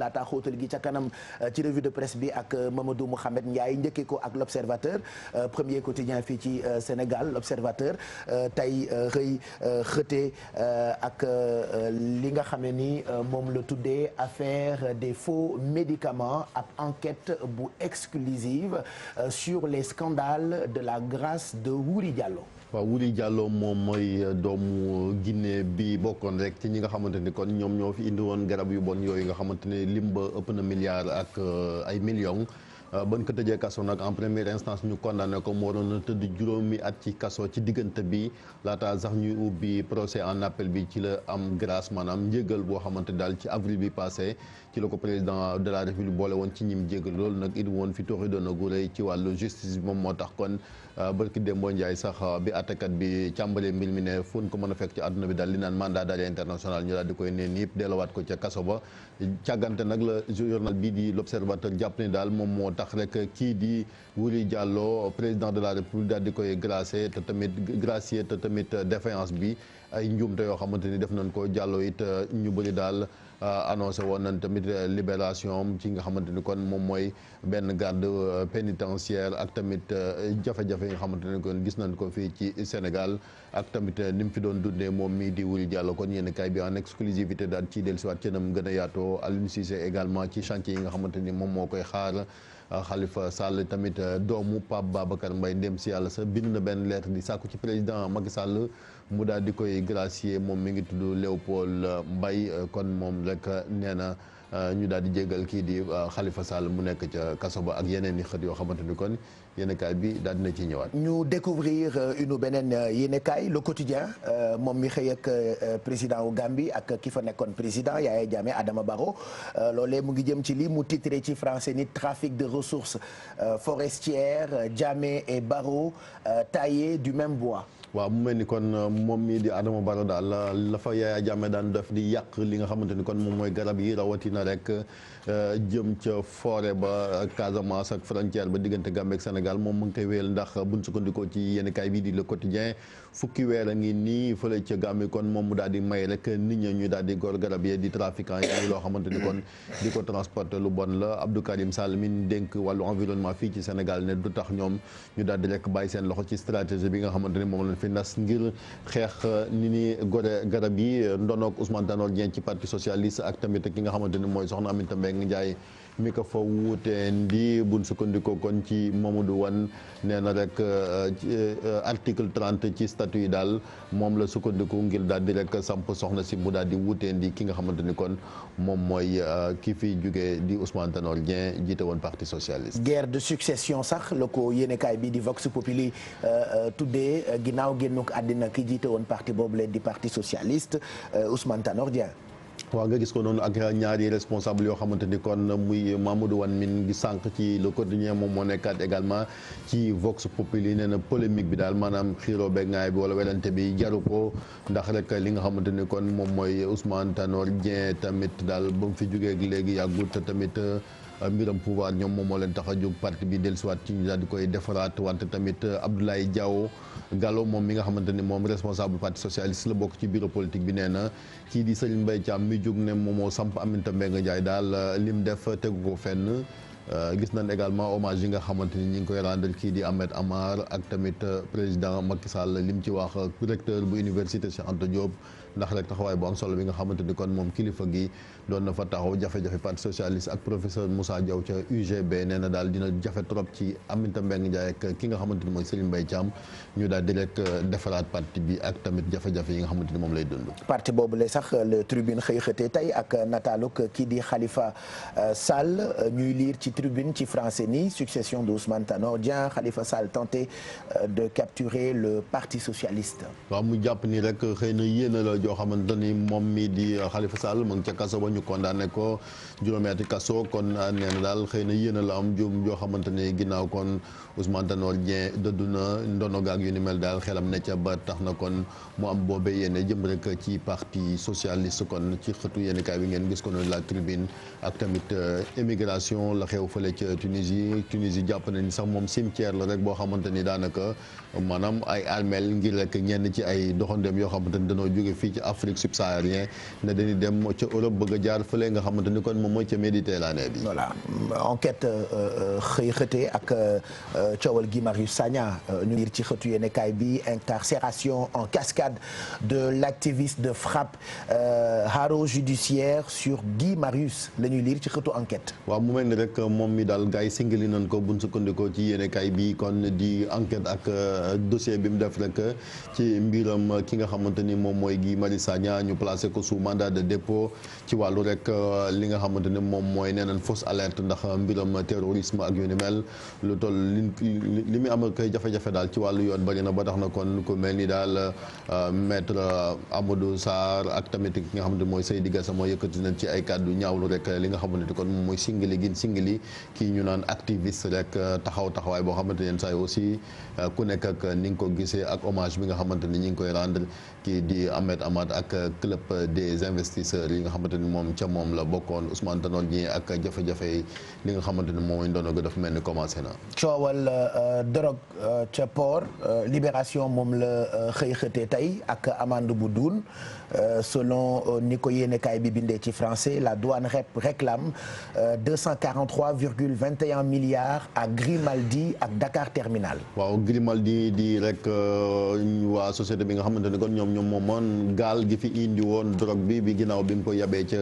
laata xóotal gi ca kanam ci revue de presse bi ak Mamadou Mouhamed Ndiaye njëkkee ko ak l'Observateur premier quotidien fii ci Sénégal l'Observateur tey xëy xëte ak li nga xam ne ni moom la tuddee affaire des faux médicaments ab enquête bu exclusive sur les scandales de la grâce de Wuri Diallo. waaw Wuri Diallo moom mooy doomu Guinée bi bokkoon rek ci ñi nga xamante ni kon ñoom ñoo fi indi woon garab yu bon yooyu nga xamante ne lim ba ëpp na milliards ak ay millions. ban ko tëjee kaso nag en première instance ñu condamné ko mu waroon a tëdd juróomi at ci kaso ci diggante bi laata sax ñuy ubbi procès en appel bi ci la am grâce maanaam njégal boo xamante daal ci avril bi passé ci la ko président de la république boole woon ci ñim jégal loolu nag it woon fi tooxi doona gu rëy ci wàllu justice bi moom moo tax kon barki Dembo Ndiaye sax bi àttekat bi càmbalee mbir mi ne fu ñu ko mën a fekk ci àdduna bi daal li naan mandat d'arrêt international ñu daal di koy neen yëpp delluwaat ko ca kaso ba càggante nag la journal bii di l'Observateur jàpp ni daal moom moo tax rek kii di Wuri Diallo président de la république daal di koy gracier te tamit défaillance bi ay njuumte yoo xamante ni def nañ ko Diallo it ñu bëri daal annoncé woon nañ tamit libération ci nga xamante ni kon moom mooy benn garde pénitentiaire ak tamit jafe-jafe yi nga xamante ni kon gis nañ ko fii ci Sénégal ak tamit ni mu fi doon dundee moom mii di Wuri Diallo kon yéen kay bi en exclusivité daal ciy dellusiwaat ci nam gën a yaatoo Aliou Cissé également ci chantier yi nga xamante ni moom moo koy xaar Khalifa Sall tamit doomu Pape Babacar Mbaye ndem si yàlla sa bind na benn lettre di sàkku ci président Macky Sall mu daal di koy gracier moom mi ngi tudd Léopold Mbaye kon moom rek nee na ñu daal di jégal kii di Khalifa Sall mu nekk ca kaso ba ak yeneen i xët yoo xamante ni kon yéenekaay bi daal dina ciy ñëwaat. ñu découvrir une beneen yéenekaay le quotidien moom mi xëy ak président wu Gambie ak ki fa nekkoon président Yaya Jammeh Adama Barrow loolee mu ngi jëm ci lii mu titré ci français ni trafic de ressources forestières Jammeh et Barrow taillés du même bois. waaw mu mel ni kon moom mii di Adama Barrow daal la fa Yaya Jammeh daan def di yàq li nga xamante ni kon moom mooy garab yi rawatina rek jëm ca forêt ba Casamance ak frontière ba diggante Gambie ak Sénégal moom mu ngi koy wéyal ndax buñ sukkandikoo ci yenn kaay bii di le quotidien fukki weer a ngi nii fële ca Gambie kon moom mu daal di may rek nit ñi ñu daal di gor garab yi di trafiquant yi loo xamante ni kon di ko transporter lu bon la Abdou Karim Sall mi dénk wàllu environnement fii ci Sénégal ne du tax ñoom ñu daal di rek bàyyi seen loxo ci stratégie bi nga xamante ni moom lañ fi nas ngir xeex ni ni gore garab yi ndonoog Ousmane Tanor Dieng ci parti socialiste ak tamit ki nga xamante ni mooy soxna Aminata Mbengue Ndiaye mi ko fa wuutee ndi buñ sukkandikoo kon ci Mamadou Wane nee na rek article 30 ci statut yi daal moom la sukkandiku ngir daal di rek samp soxna si mu daal di wuutee ndi ki nga xamante ni kon moom mooy ki fi jógee di Ousmane Tanor Dieng jiite woon parti socialiste. guerre de succession sax la ko yéenekaay bi di Vox Populi tuddee ginnaaw génnuk àddina ki jiite woon parti boobu leen di parti socialiste Ousmane Tanor Dieng. waaw nga gis ko noonu ak ñaari responsable yoo xamante ni kon muy Mamadou Wane min ngi sànq ci le quotidien moom moo nekkaat également ci Vox Populi nee na polémique bi daal maanaam xiiroo beeg ngaay bi wala welante bi jaru ko ndax rek li nga xamante ni kon moom mooy Ousmane Tanor Dieng tamit daal ba mu fi jógee léegi yàggut te tamit mbiram pouvoir ñoom moom moo leen tax a jóg parti bi dellusiwaat ci ñu daal di koy defaraat wante tamit Abdoulaye Diaw Gallo moom mi nga xamante ni moom responsable parti socialiste la bokk ci bureau politique bi nee na kii di Serigne Mbaye Thiam mi jóg ne moom moo samp Aminata Mbengue Ndiaye daal lim def tegu ko fenn gis nañ également hommage yi nga xamante ni ñi ngi koy rendre kii di Ahmed Amar ak tamit président Macky Sall lim ci wax recteur bu université Cheikh Anta Diop ndax rek taxawaay bu am solo bi nga xamante ni kon moom kilifa gi doon na fa taxaw jafe-jafe parti socialiste ak professeur Moussa Diaw ca UGB nee na daal dina jafe trop ci Aminata Mbengue Ndiaye ak ki nga xamante ni mooy Serigne Mbaye Thiam ñu daal di rek defaraat parti bi ak tamit jafe-jafe yi nga xamante ni moom lay dund. parti boobu la sax le tribune xëy xëtee tey ak nataaluk kii di Khalifa Sall ñuy lire ci tribune ci français ni succession de Ousmane Tanor Dieng Khalifa Sall tenté de capturer le parti socialiste. waaw mu jàpp ni rek xëy na yéena la joo xamante ni moom mi di Khalifa Sall mu ngi ca kaso ba ñu condamné ko juróomi ati kaso kon nee na daal xëy na yéena la am jum joo xamante ni ginnaaw kon Ousmane Tanor Dieng dëddu na ndono gaag yu ni mel daal xelam ne ca ba tax na kon mu am boobee yéene jëm rek ci parti socialiste kon ci xëtu yéeni kaay bi ngeen gis ko noonu la tribune ak tamit émigration la xew fële ca Tunisie jàpp na ni sax moom cimetière la rek boo xamante ni daanaka maanaam ay armeel ngir rek ñenn ci ay doxandéem yoo xamante ni dañoo jóge fii fii ci Afrique subsaharienne ne dañuy dem ca Europe bëgg a jaar fële nga xamante ni kon moom mooy ca Méditerranée bi. voilà enquête xëy xëtee ak coowal Guy Marius Sagna ñu ngi ci xëtu yéenekaay bi incarcération en cascade de l'activiste de FRAPP haro judiciaire sur Guy Marius la ñuy lire ci xëtu enquête. waaw mu mel ni rek moom mi daal gars yi singali nañ ko buñ sukkandikoo ci yéenekaay bi kon di enquête ak dossier bi mu def rek ci mbiram ki nga xamante ni moom mooy Guy Marius Sagna ñu placé ko sous mandat de dépôt ci wàllu rek li nga xamante ni moom mooy nee nañ fausse alerte ndax mbiram terrorisme ak yu ni mel lu toll li muy am koy jafe-jafe daal ci wàllu yoon bari na ba tax na kon ku mel ni daal maître Amadou Sarr ak tamit ki nga xamante ni mooy Seydi Gassama yëkkati nañ ci ay kàddu ñaawlu rek li nga xamante ni kon moom mooy singali gin singali kii ñu naan activiste rek taxawaay boo xamante ne saa yi aussi ku nekk ak ni nga ko gisee ak hommage bi nga xamante ni ñi ngi koy rendre kii di Ahmed Ahmad ak club des investisseurs yi nga xamante ni moom ca moom la bokkoon Ousmane Tanor Dieng ak jafe-jafe li nga xamante ni moom ndono ga dafa mel ni commencé na. coowal drogue ca port libération moom la xëy xëtee tey ak amende bu duun selon ni ko yéenekaay bi bindee ci français la douane réclame 243,21 milliards à Grimaldi ak Dakar Terminal. waaw Grimaldi di rek waa société bi nga xamante ni kon ñoom moomoon gaal gi fi indi woon drogue bi ginnaaw bi mu ko yabee ca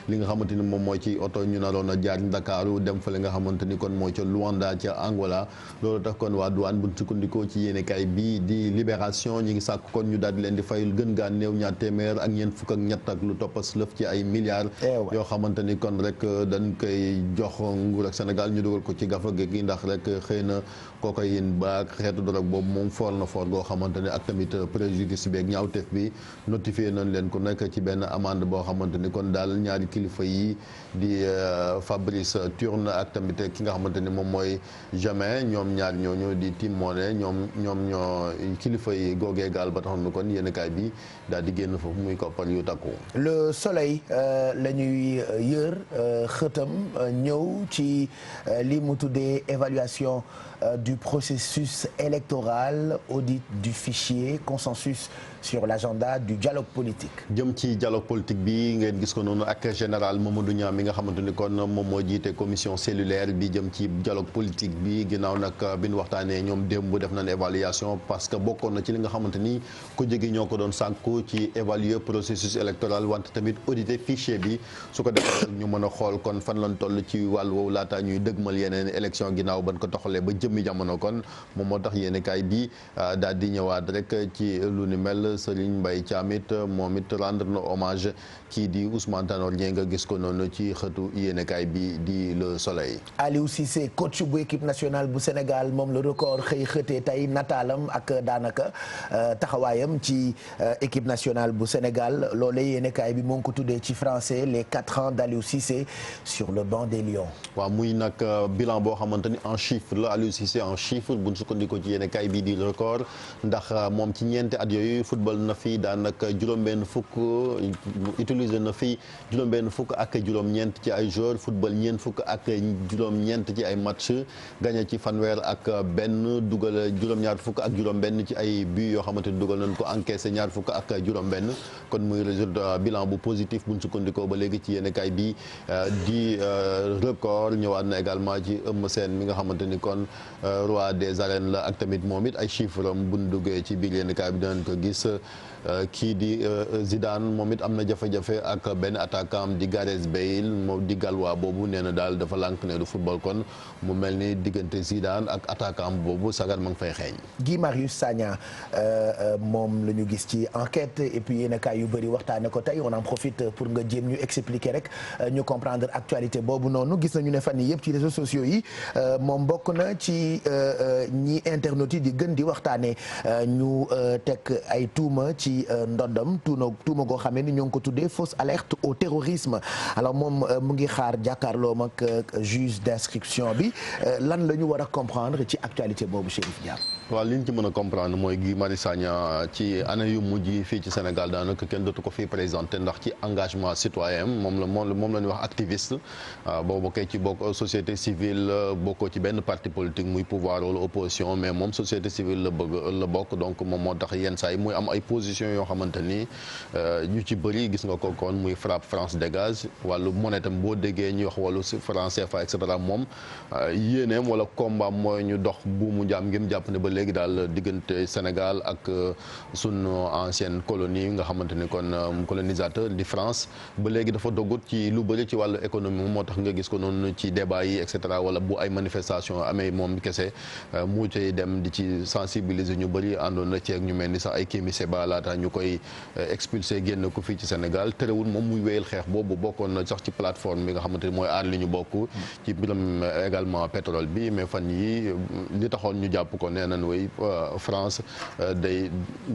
li nga xamante ni moom mooy ci oto ñu naroon a jaar Ndakaaru dem fa li nga xamante ni kon mooy ca Luanda ca Angola loolu tax kon waa douane bu sukkandikoo ci yéenekaay bi di Libération ñi ngi sàkk kon ñu daal di leen di fayul gën gaa néew ñaar téeméer ak ñeent fukk ak ñett ak lu toppas lëf ci ay milliards yoo xamante ni kon rek dañ koy jox nguur ak Sénégal ñu dugal ko ci gafa gi ndax rek xëy na cocaïne ba xeetu drogue boobu moom foor na foor goo xamante ne ak tamit préjudice bi ak ñaawteef bi notifié nañ leen ko nekk ci benn amende boo xamante ni kon daal ñaari kilifa yi di Fabrice Turne ak tamit ki nga xamante ni moom mooy Jamin ñoom ñaar ñooñu di Timone ñoom ñoo kilifa yi googee gaal ba taxoon na kon yéenekaay bi daal di génn foofu muy koppar yu takku. Le Soleil la ñuy yër xëtam ñëw ci li mu tuddee évaluation du processus électoral, audit du fichier, consensus sur l'agenda du dialogue politique. jëm ci dialogue politique bi ngeen gis ko noonu ak général Mamadou Niang mi nga xamante ni kon moom moo jiite commission cellulaire bi jëm ci dialogue politique bi ginnaaw nag bi ñu waxtaanee ñoom démb def nañ évaluation parce que bokkoon na ci li nga xamante ni ku jege ñoo ko doon sànku ci évaluer processus électoral wante tamit auditer fichier bi su ko defee ñu mën a xool kon fan lañ toll ci wàll woowu laata ñuy dëgmal yeneen élection ginnaaw ban ko toxalee ba jëmmi jamono kon moom moo tax yéenekaay bi daal di ñëwaat rek ci lu ni mel Serigne Mbaye Thiam it moom it rendre na hommage kii di Ousmane Tanor Dieng nga gis ko noonu ci xëtu yéenekaay bi di Le Soleil. Aliou Cissé coach bu équipe nationale bu Sénégal moom le record xëy xëtee tey nataalam ak daanaka taxawaayam ci équipe nationale bu Sénégal loolee yéenekaay bi moo ngi ko tuddee ci français les 4 ans d'Aliou Cissé sur le banc des Lions. waaw muy nag bilan boo xamante ni en chiffre la Aliou Cissé en chiffre bu ñu sukkandikoo ci yéenekaay bi di record ndax moom ci ñeenti at yooyu football na fi daanaka juróom-benn fukk utiliser na fi juróom-benn fukk ak juróom-ñeent ci ay joueurs football ñeent fukk ak juróom-ñeent ci ay match gagné ci fanweer ak benn dugal juróom-ñaar fukk ak juróom-benn ci ay buts yoo xamante ni dugal nañ ko encaissé ñaar fukk ak juróom-benn kon muy résultat bilan bu positif bu ñu sukkandikoo ba léegi ci yéenekaay bi di record ñëwaat na également ci Eumeu Sène mi nga xamante ni kon roi des arènes la ak tamit moom it ay chiffres am bu ñu duggee ci biir yéenekaay bi dinañ ko gis. kii di Zidane moom it am na jafe-jafe ak benn attaquant di Gareth Bale moom di galwaa boobu nee na daal dafa lànk ne du football kon mu mel ni diggante Zidane ak attaquant boobu sagar ma ngi fay xeeñ. Guy Marius Sagna moom la ñu gis ci enquête et puis yéen a kaay yu bëri waxtaane ko tey on en profite pour nga jéem ñu expliquer rek ñu comprendre actualité boobu noonu gis nañu ne fan yii yëpp ci réseaux sociaux yi moom bokk na ci ñi internautes yi di gën di waxtaane ñu teg ay tuuma ci ndondam tuuma goo xamee ni ñoo ngi ko tuddee fausse alerte au terrorisme alors moom mu ngi xaar jàkkaarloom ak juge d'instruction bi lan la ñu war a comprendre ci actualité boobu Chérif Dia. waaw li ñu ci mën a comprendre mooy Guy Marius Sagna ci année yu mujj yi fii ci Sénégal daanaka kenn dootu ko fii présenté ndax ci engagement citoyen moom la ñuy wax activiste boo bokkee ci bokk société civile bokkoo ci benn parti politique muy pouvoir wala opposition mais moom société civile la bokk donc moom moo tax yenn saa yi muy am ay position yoo xamante ni ñu ci bëri gis nga ko kon muy FRAPP France dégage wàllu monnaie tam boo déggee ñuy wax wàllu franc CFA et cetera moom yéeneem wala combat mooy ñu dox buumu njaam ngim jàpp ne ba léegi daal diggante Sénégal ak sunu ancienne colonie nga xamante ni kon colonisateur di France ba léegi dafa dogut ci lu bëri ci wàllu économie moo tax nga gis ko noonu ci débat yi et cetera wala bu ay manifestation amee moom kese mu cay dem di ci sensibiliser ñu bëri àndoon na ci ak ñu mel ni sax ay Kémi Séba laata ñu koy expulsé génn ko fii ci Sénégal terewul moom muy wéyal xeex boobu bokkoon na sax ci plateforme bi nga xamante ni mooy aar li ñu bokk ci mbiram également pétrole bi mais fan yi li taxoon ñu jàpp ko nee nañ way France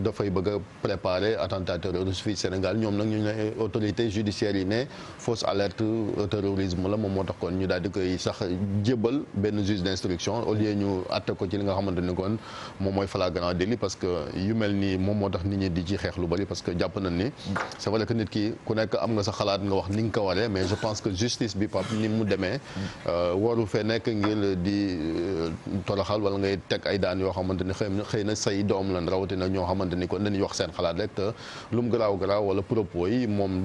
dafay bëgg a préparer attentat terroriste fii Sénégal ñoom nag ñu ne autorité judiciaire yi ne fausse alerte terrorisme la moom moo tax kon ñu daal di koy sax jébal benn juge d'instruction au lieu ñu atte ko ci li nga xamante ni kon moom mooy flagrant délit parce que yu mel nii moom moo tax nit ñi di ci xeex lu bari parce que jàpp nañ ni c'est vrai que nit ki ku nekk am nga sa xalaat nga wax ni nga ko waree mais je pense que justice bi pap ni mu demee waru fee nekk ngir di toroxal wala ngay teg ay daan yoo xamante ni xëy na say doom lan rawatina ñoo xamante ni kon dañuy wax seen xalaat rek te lu mu garaaw wala propos yi moom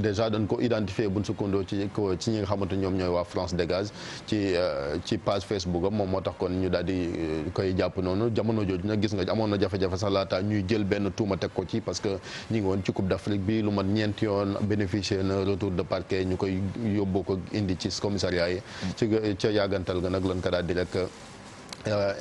déjà dañ ko identifier buñ sukkandoo ci ñi nga xamante ñoom ñooy waa France dégage ci page Facebook am moom moo tax kon ñu daal di koy jàpp noonu jamono jooju nag gis nga amoon na jafe-jafe sax laata ñuy jël benn tuuma teg ko ci parce que ñi ngi woon ci Coupe d'Afrique bi lu mat ñeenti yoon bénéficier na retour de parquet ñu koy yóbbu ko indi ci commissariat yi ca yàggantal ga nag lan ko daal di rek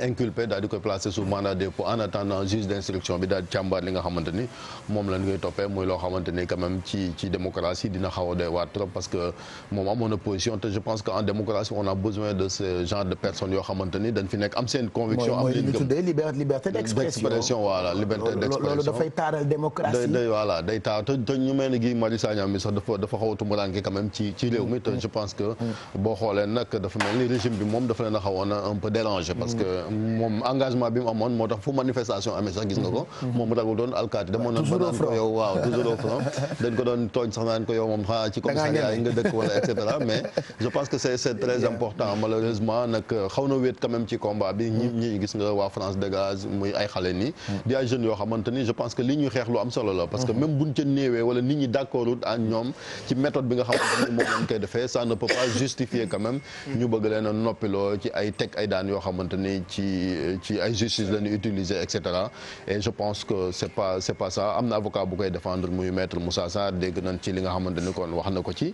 inculpé daal di koy placé sous mandat de dépôt en attendant juge d'instruction bi daal di càmbar li nga xamante ni moom lañ koy toppee muy loo xamante ni quand même ci démocratie dina xaw a doy waar trop parce que moom amoon na position te je pense que en démocratie on a besoin de ce genre de personnes yoo xamante ni dañ fi nekk am seen conviction am li ñu tuddee liberté d'expression voilà liberté d'expression loolu dafay taaral démocratie day voilà day taar te ñu mel ni Guy Marius Sagna mi sax dafa xaw a tumuraanke quand même ci réew mi te je pense que boo xoolee nag dafa mel ni régime bi moom dafa leen a xawoon un peu dérangé parce que moom engagement bi mu amoon moo tax fu manifestation amee sax gis nga ko moom ragul doon alkaati demoon na ba naan ko yow waaw toujours au front dañ ko doon tooñ sax naan ko yow moom xanaa ci commissariat yi nga dëkk wala et cetera mais je pense que c'est très important malheureusement nag xaw na wéet quand même ci combat bi ñi gis nga waa France dégage muy ay xale nii di ay jeunes yoo xamante ni je pense que li ñuy xeex lu am solo la parce que même buñ ca néewee wala nit ñi d'accordul ak ñoom ci méthode bi nga xamante ni moom lañ koy defee ça ne peut pas justifier quand même ñu bëgg leen a noppiloo ci ay teg ay daan yoo xamante ni ci ay justice la ñuy utiliser et cetera et je pense que c'est pas ça am na avocat bu koy défendre muy maître Moussa Sarr dégg nañ ci li nga xamante ni kon wax na ko ci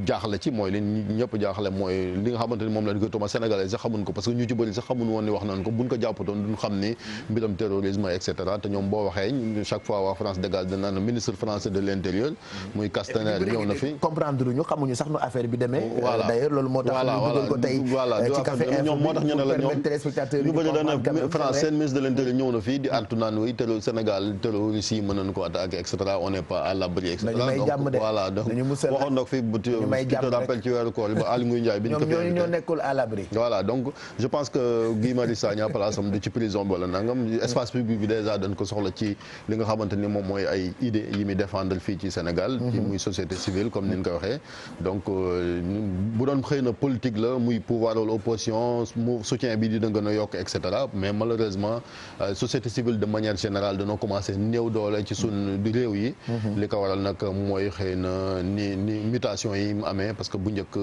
jaaxle ci mooy li ñëpp jaaxle mooy li nga xamante ni moom lañ koy tooma sénégalais sax xamuñ ko parce que ñu ci bëri sax xamuñ woon ni wax nañ ko buñ ko jàppatoon duñ xam ni mbiram terrorisme et cetera te ñoom boo waxee chaque fois waa France dégage dana naan ministre français de l'intérieur muy Castaner ñëw na fi comprendre ñu xamuñu sax nu affaire bi demee d'ailleurs loolu moo tax ñu dugal ko tey ci Café Info moo tax ñu ne la ñoom ñu bëri dana France seen ministre de l'intérieur ñëw na fii di artu naan wi Sénégal terroriste yi mën nañu ko attaquer et cetera on n'est pas à l'abri et cetera donc voilà donc waxoon na ko fi bu te rappel ci weeru koor bi ba Aly Ngouille Ndiaye bi ñu ko fi ñoo nekkul à l'abri voilà donc je pense que Guy Marius Sagna place am du ci prison bi wala nangam espace public bi déjà dañ ko soxla ci li nga xamante ni moom mooy ay idées yi muy défendre fii ci Sénégal ci muy société civile comme ni ñu ko waxee donc bu doon xëy na politique la muy pouvoir wala opposition mu soutien bi dina gën a yokk et cetera mais malheureusement société civile de manière générale dañoo commencé néew doole ci sun réew yi li ko waral nag mooy xëy na ni mutation yi mu amee parce que bu njëkk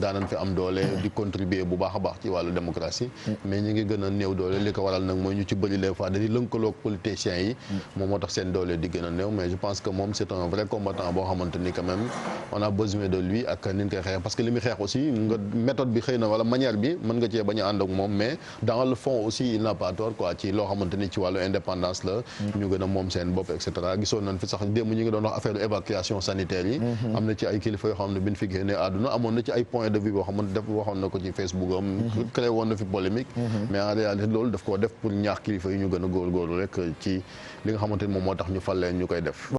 daanan fi am doole di contribuer bu baax a baax ci wàllu démocratie mais ñi ngi gën a néew doole li ko waral nag mooy ñu ci bëri les fois dañuy lënkaloog politiciens yi moom moo tax seen doole di gën a néew mais je pense que moom c'est un vrai combattant boo xamante ni quand même on a besoin de lui ak ni ñu koy xeex parce que li muy xeex aussi nga méthode bi xëy na wala manière bi mën nga cee bañ a ànd ak moom mais dans le fond aussi il n'a pas tort quoi ci loo xamante ni ci wàllu indépendance la ñu gën a moom seen bopp et cetera gisoon nañ fi sax démb ñu ngi doon wax affaire évacuation sanitaire yi am na ci ay kilifa yoo xam ne bi ñu fi génnee àdduna amoon na ci ay point de vue boo xamante def waxoon na ko ci Facebook am créé woon na fi polémique mais en réalité loolu daf ko def pour ñaax kilifa yi ñu gën a góorgóorlu rek ci li nga xamante ni moom moo tax ñu fal leen ñu koy def